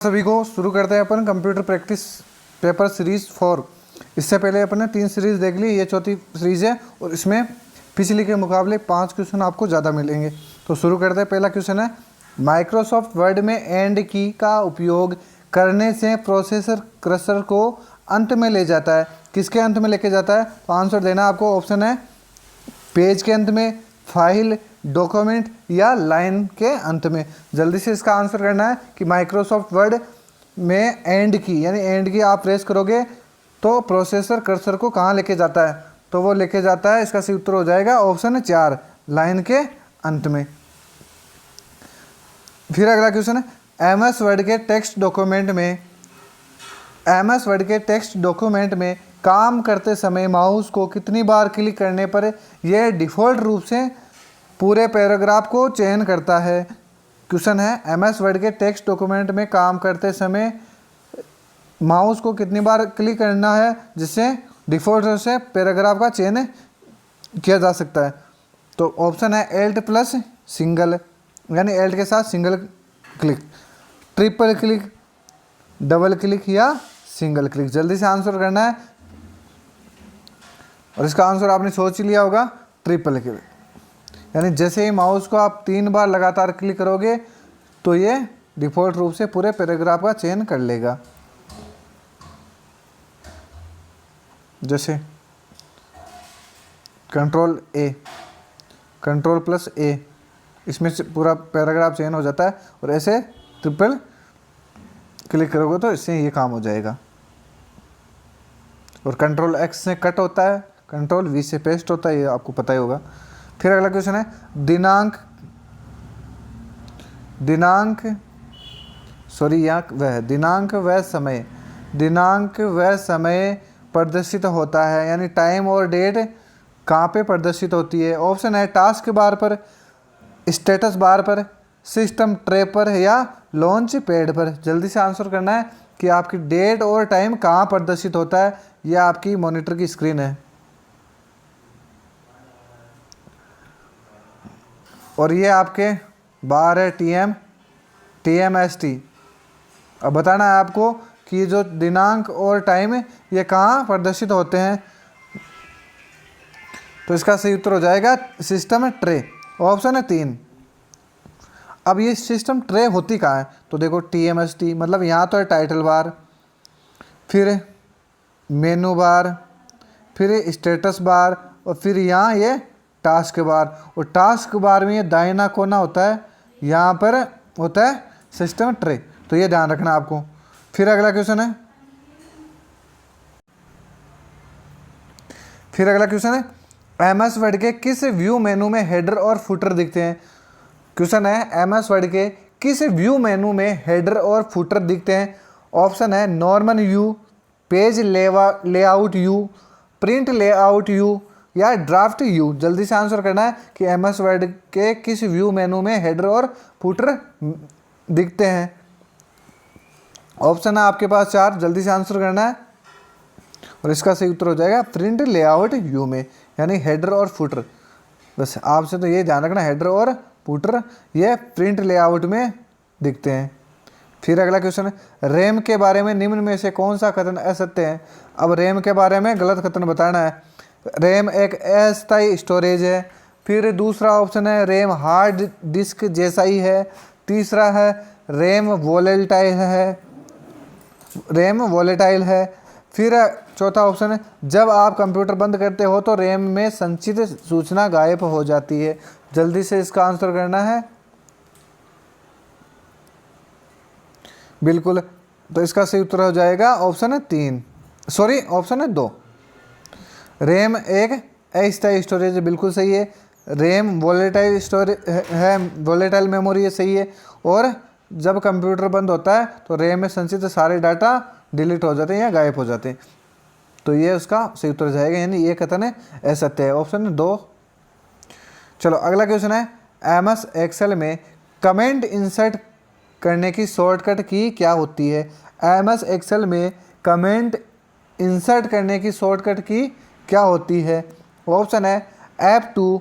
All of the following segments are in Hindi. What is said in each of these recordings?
सभी को शुरू करते हैं अपन कंप्यूटर प्रैक्टिस पेपर सीरीज 4। इससे पहले अपन ने 3 सीरीज देख ली, ये चौथी सीरीज है और इसमें पिछली के मुकाबले 5 क्वेश्चन आपको ज़्यादा मिलेंगे। तो शुरू करते हैं। पहला क्वेश्चन है, माइक्रोसॉफ्ट वर्ड में एंड की का उपयोग करने से प्रोसेसर कर्सर को अंत में ले जाता है। किसके अंत में लेके जाता है? तो आंसर देना आपको। ऑप्शन है पेज के अंत में, फाइल, डॉक्यूमेंट या लाइन के अंत में। जल्दी से इसका आंसर करना है कि माइक्रोसॉफ्ट वर्ड में एंड की यानी एंड की आप प्रेस करोगे तो प्रोसेसर कर्सर को कहाँ लेके जाता है? तो वो लेके जाता है, इसका सही उत्तर हो जाएगा ऑप्शन है 4, लाइन के अंत में। फिर अगला क्वेश्चन है, एमएस वर्ड के टेक्स्ट डॉक्यूमेंट में काम करते समय माउस को कितनी बार क्लिक करने पर यह डिफ़ॉल्ट रूप से पूरे पैराग्राफ को चयन करता है? क्वेश्चन है, एमएस वर्ड के टेक्स्ट डॉक्यूमेंट में काम करते समय माउस को कितनी बार क्लिक करना है जिससे डिफ़ॉल्ट रूप से पैराग्राफ का चयन किया जा सकता है? तो ऑप्शन है एल्ट प्लस सिंगल, यानी एल्ट के साथ single click, triple click, double click या सिंगल क्लिक। जल्दी से आंसर करना है और इसका आंसर आपने सोच लिया होगा, ट्रिपल क्लिक। यानी जैसे ही माउस को आप 3 बार लगातार क्लिक करोगे तो ये डिफ़ॉल्ट रूप से पूरे पैराग्राफ का चयन कर लेगा। जैसे कंट्रोल ए, कंट्रोल प्लस ए, इसमें से पूरा पैराग्राफ चयन हो जाता है और ऐसे ट्रिपल क्लिक करोगे तो इससे ये काम हो जाएगा। और कंट्रोल एक्स से कट होता है, कंट्रोल वी से पेस्ट होता है, ये आपको पता ही होगा। फिर अगला क्वेश्चन है, दिनांक व समय प्रदर्शित होता है, यानी टाइम और डेट कहाँ पे प्रदर्शित होती है? ऑप्शन है टास्क बार पर, स्टेटस बार पर, सिस्टम ट्रे पर या लॉन्च पैड पर। जल्दी से आंसर करना है कि आपकी डेट और टाइम कहाँ प्रदर्शित होता है। यह आपकी मॉनिटर की स्क्रीन है और ये आपके बाहर है TMST। अब बताना है आपको कि जो दिनांक और टाइम है ये कहाँ प्रदर्शित होते हैं। तो इसका सही उत्तर हो जाएगा सिस्टम ट्रे, ऑप्शन है 3। अब ये सिस्टम ट्रे होती कहाँ है? तो देखो TMST मतलब यहाँ तो है टाइटल बार, फिर मेनू बार, फिर स्टेटस बार और फिर यहाँ ये टास्क बार। और टास्क बार में ये दाहिना कोना होता है, यहाँ पर होता है सिस्टम ट्रे, तो ये ध्यान रखना आपको। फिर अगला क्वेश्चन है, एमएस वर्ड के किस व्यू मेनू में हेडर और फुटर दिखते हैं? क्वेश्चन है, एमएस वर्ड के किस व्यू मेनू में हेडर और फुटर दिखते हैं? ऑप्शन है normal view, page layout view, print layout view या ड्राफ्ट व्यू। जल्दी से आंसर करना है कि एमएस वर्ड के किस व्यू मेनू में हेडर और फुटर दिखते हैं। ऑप्शन है आपके पास 4, जल्दी से आंसर करना है और इसका सही उत्तर हो जाएगा प्रिंट लेआउट व्यू में, यानी हेडर और फुटर। बस आपसे तो ये ध्यान रखना, हेडर और फुटर ये प्रिंट लेआउट में दिखते हैं। फिर अगला क्वेश्चन है, रैम के बारे में निम्न में से कौन सा कथन असत्य है? अब रैम के बारे में गलत कथन बताना है। रैम एक अस्थायी स्टोरेज है। फिर दूसरा ऑप्शन है रैम हार्ड डिस्क जैसा ही है। तीसरा है रैम वोलेटाइल है। फिर चौथा ऑप्शन है जब आप कंप्यूटर बंद करते हो तो रैम में संचित सूचना गायब हो जाती है। जल्दी से इसका आंसर करना है। बिल्कुल, तो इसका सही उत्तर हो जाएगा ऑप्शन है 2। रैम एक अस्थायी स्टोरेज है, बिल्कुल सही है। रैम वोलेटाइल स्टोरेज है, वोलेटाइल मेमोरी है, सही है। और जब कंप्यूटर बंद होता है तो रैम में संचित सारे डाटा डिलीट हो जाते हैं या गायब हो जाते हैं। तो ये उसका सही उत्तर जाएगा, यानी ये कथन है असत्य है, ऑप्शन है 2। चलो अगला क्वेश्चन है, एमएस एक्सेल में कमेंट इंसर्ट करने की शॉर्टकट की क्या होती है? एमएस एक्सेल में कमेंट इंसर्ट करने की शॉर्टकट की क्या होती है? ऑप्शन है F2,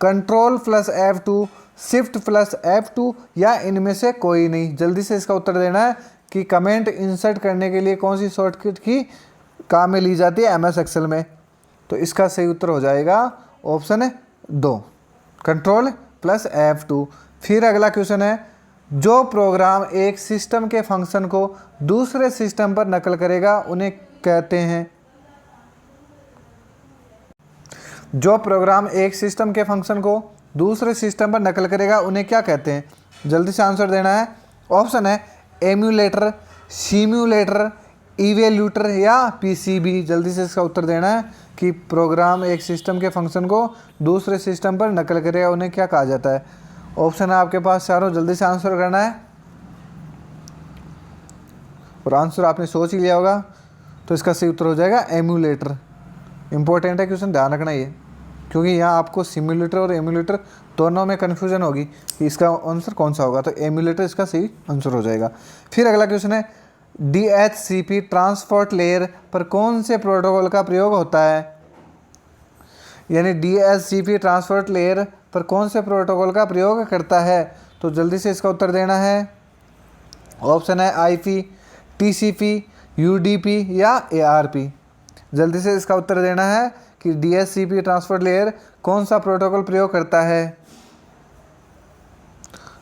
control plus F2, shift plus F2 या इनमें से कोई नहीं। जल्दी से इसका उत्तर देना है कि कमेंट इंसर्ट करने के लिए कौन सी शॉर्टकट की काम में ली जाती है MS एक्सेल में? तो इसका सही उत्तर हो जाएगा ऑप्शन 2, कंट्रोल प्लस F2। फिर अगला क्वेश्चन है, जो प्रोग्राम एक सिस्टम के फंक्शन को दूसरे सिस्टम पर नकल करेगा उन्हें कहते हैं। जो प्रोग्राम एक सिस्टम के फंक्शन को दूसरे सिस्टम पर नकल करेगा उन्हें क्या कहते हैं? जल्दी से आंसर देना है। ऑप्शन है एम्यूलेटर, सिम्यूलेटर, इवेल्यूटर या PCB। जल्दी से इसका उत्तर देना है कि प्रोग्राम एक सिस्टम के फंक्शन को दूसरे सिस्टम पर नकल करेगा उन्हें क्या कहा जाता है? ऑप्शन है आपके पास चारों, जल्दी से आंसर करना है। और आंसर आपने सोच ही लिया होगा, तो इसका सही उत्तर हो जाएगा एम्यूलेटर। इंपॉर्टेंट है क्वेश्चन, ध्यान रखना ये, क्योंकि यहाँ आपको सिम्युलेटर और एम्यूलेटर दोनों में कन्फ्यूजन होगी कि इसका आंसर कौन सा होगा, तो एम्यूलेटर इसका सही आंसर हो जाएगा। फिर अगला क्वेश्चन है, DHCP ट्रांसपोर्ट लेयर पर कौन से प्रोटोकॉल का प्रयोग होता है? यानी DHCP ट्रांसपोर्ट लेयर पर कौन से प्रोटोकॉल का प्रयोग करता है? तो जल्दी से इसका उत्तर देना है। ऑप्शन है IP, TCP, UDP या ARP। जल्दी से इसका उत्तर देना है कि DHCP ट्रांसपोर्ट लेयर कौन सा प्रोटोकॉल प्रयोग करता है?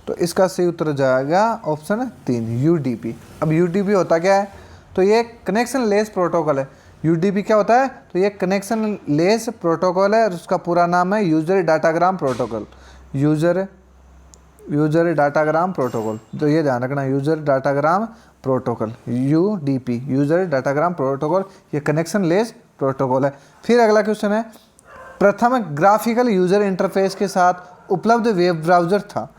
तो इसका सही उत्तर जाएगा ऑप्शन 3, UDP। अब UDP होता क्या है? तो ये कनेक्शन लेस प्रोटोकॉल है। UDP क्या होता है? तो ये कनेक्शन लेस प्रोटोकॉल है और उसका पूरा नाम है user datagram protocol. User datagram protocol, तो ये ध्यान रखना, user datagram protocol, UDP, user datagram protocol, ये कनेक्शन लेस प्रोटोकॉल है। फिर अगला क्वेश्चन है, प्रथम ग्राफिकल यूजर इंटरफेस के साथ उपलब्ध वेब ब्राउज़र था।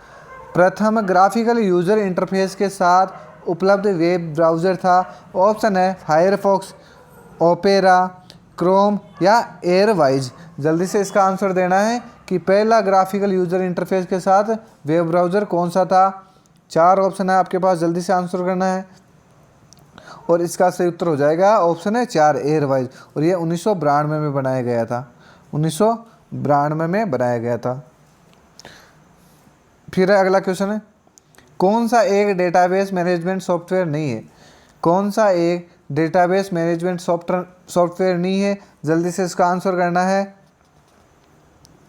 प्रथम ग्राफिकल यूजर इंटरफेस के साथ उपलब्ध वेब ब्राउज़र था। ऑप्शन है फायरफॉक्स, ओपेरा, क्रोम या एयरवाइज। जल्दी से इसका आंसर देना है कि पहला ग्राफिकल यूजर इंटरफेस के साथ वेब ब्राउज़र कौन सा था? 4 ऑप्शन है आपके पास, जल्दी से आंसर करना है। और इसका सही उत्तर हो जाएगा ऑप्शन है 4, एयरवाइज। और ये 1992 में बनाया गया था, 1992 में बनाया गया था। फिर अगला क्वेश्चन है, कौन सा एक डेटाबेस मैनेजमेंट सॉफ्टवेयर नहीं है? कौन सा एक डेटाबेस मैनेजमेंट सॉफ्टवेयर नहीं है? जल्दी से इसका आंसर करना है।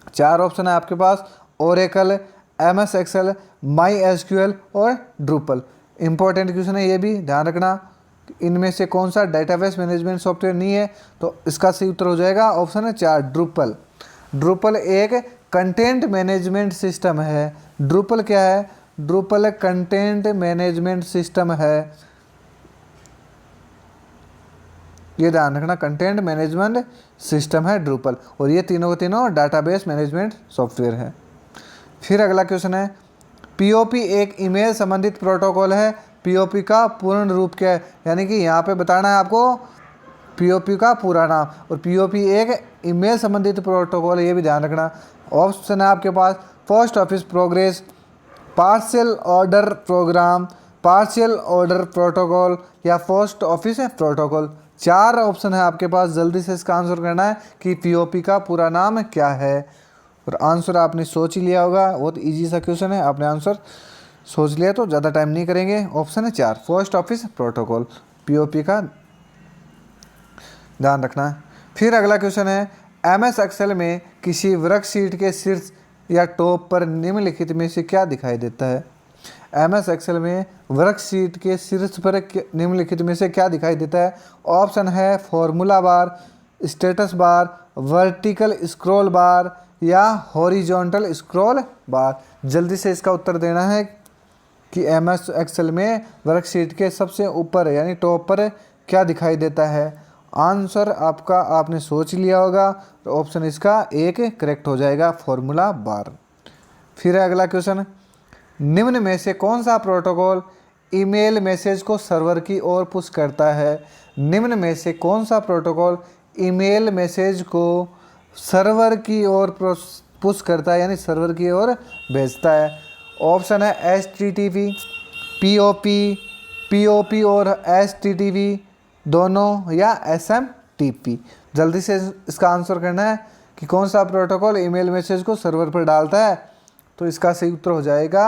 4 ऑप्शन है आपके पास, ओरेकल, MS एक्सेल, MySQL और ड्रूपल। इंपॉर्टेंट क्वेश्चन है ये भी, ध्यान रखना इनमें से कौन सा डेटाबेस मैनेजमेंट सॉफ्टवेयर नहीं है? तो इसका सही उत्तर हो जाएगा ऑप्शन है 4, ड्रूपल। ड्रूपल एक कंटेंट मैनेजमेंट सिस्टम है। ड्रूपल क्या है? ड्रूपल कंटेंट मैनेजमेंट सिस्टम है, ये ध्यान रखना, कंटेंट मैनेजमेंट सिस्टम है ड्रूपल। और ये तीनों के तीनों डाटाबेस मैनेजमेंट सॉफ्टवेयर है। फिर अगला क्वेश्चन है, POP एक ईमेल संबंधित प्रोटोकॉल है। POP का पूर्ण रूप क्या है? यानी कि यहाँ पे बताना है आपको POP का पूरा नाम। और POP एक ईमेल संबंधित प्रोटोकॉल है, ये भी ध्यान रखना। ऑप्शन है आपके पास, post office progress, partial order program, partial order protocol या पोस्ट ऑफिस प्रोटोकॉल। 4 ऑप्शन है आपके पास, जल्दी से इसका आंसर करना है कि POP का पूरा नाम क्या है। और आंसर आपने सोच ही लिया होगा, बहुत इजी सा क्वेश्चन है, आपने आंसर सोच लिया तो ज़्यादा टाइम नहीं करेंगे। ऑप्शन है 4, पोस्ट ऑफिस प्रोटोकॉल, POP का ध्यान रखना है। फिर अगला क्वेश्चन है, MS एक्सेल में किसी वर्कशीट के शीर्ष या टॉप पर निम्नलिखित में से क्या दिखाई देता है? MS एक्सेल में वर्कशीट के शीर्ष पर निम्नलिखित में से क्या दिखाई देता है? ऑप्शन है formula bar, status bar, vertical scroll बार या हॉरिजॉन्टल स्क्रॉल बार। जल्दी से इसका उत्तर देना है कि MS एक्सेल में वर्कशीट के सबसे ऊपर यानी टॉप पर क्या दिखाई देता है? आंसर आपका आपने सोच लिया होगा, तो ऑप्शन इसका 1 करेक्ट हो जाएगा, फॉर्मूला बार। फिर अगला क्वेश्चन, निम्न में से कौन सा प्रोटोकॉल ईमेल मैसेज को सर्वर की ओर पुश करता है? निम्न में से कौन सा प्रोटोकॉल ईमेल मैसेज को सर्वर की ओर पुश करता है, यानी सर्वर की ओर भेजता है? ऑप्शन है HTTP, POP और HTTP दोनों या SMTP। जल्दी से इसका आंसर करना है कि कौन सा प्रोटोकॉल ईमेल मैसेज को सर्वर पर डालता है। तो इसका सही उत्तर हो जाएगा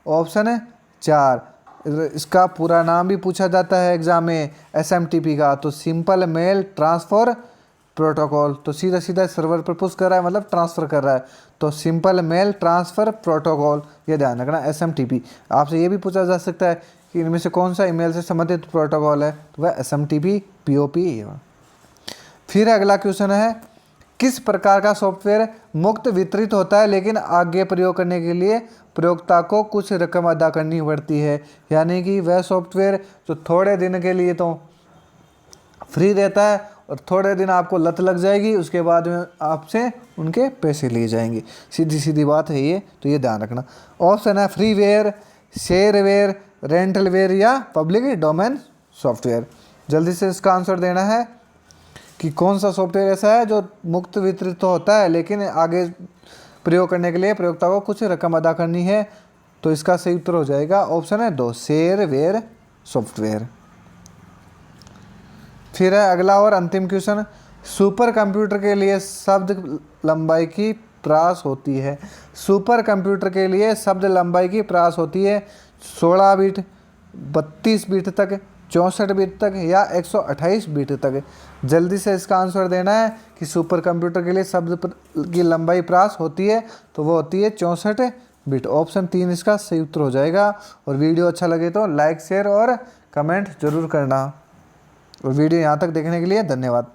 ऑप्शन है 4, इसका पूरा नाम भी पूछा जाता है एग्जाम में SMTP का, तो सिंपल मेल ट्रांसफ़र प्रोटोकॉल। तो सीधा सीधा सर्वर पर पुश कर रहा है, मतलब ट्रांसफ़र कर रहा है, तो सिंपल मेल ट्रांसफ़र प्रोटोकॉल, ये ध्यान रखना SMTP। आपसे ये भी पूछा जा सकता है कि इनमें से कौन सा ईमेल से संबंधित प्रोटोकॉल है, तो वह SMTP POP है। फिर अगला क्वेश्चन है, किस प्रकार का सॉफ्टवेयर मुफ्त वितरित होता है लेकिन आगे प्रयोग करने के लिए प्रयोक्ता को कुछ रकम अदा करनी पड़ती है। यानी कि वह सॉफ्टवेयर जो थोड़े दिन के लिए तो फ्री देता है और थोड़े दिन आपको लत लग जाएगी, उसके बाद में आपसे उनके पैसे लिए जाएंगे। सीधी सीधी बात है ये, तो ये ध्यान रखना। ऑप्शन है फ्रीवेयर, शेयरवेयर, रेंटलवेयर या पब्लिक डोमेन सॉफ्टवेयर। जल्दी से इसका आंसर देना है कि कौन सा सॉफ्टवेयर ऐसा है जो मुफ्त वितरित तो होता है लेकिन आगे प्रयोग करने के लिए प्रयोक्ता को कुछ रकम अदा करनी है। तो इसका सही उत्तर हो जाएगा ऑप्शन है 2, शेयरवेयर सॉफ्टवेयर। फिर है अगला और अंतिम क्वेश्चन, सुपर कंप्यूटर के लिए शब्द लंबाई की प्रास होती है। सुपर कंप्यूटर के लिए शब्द लंबाई की प्रास होती है 16 बिट, 32 बिट तक, 64 बिट तक या 128 बिट तक। जल्दी से इसका आंसर देना है कि सुपर कंप्यूटर के लिए शब्द की लंबाई प्रास होती है, तो वो होती है 64 बिट। ऑप्शन 3 इसका सही उत्तर हो जाएगा। और वीडियो अच्छा लगे तो लाइक शेयर और कमेंट जरूर करना। और वीडियो यहाँ तक देखने के लिए धन्यवाद।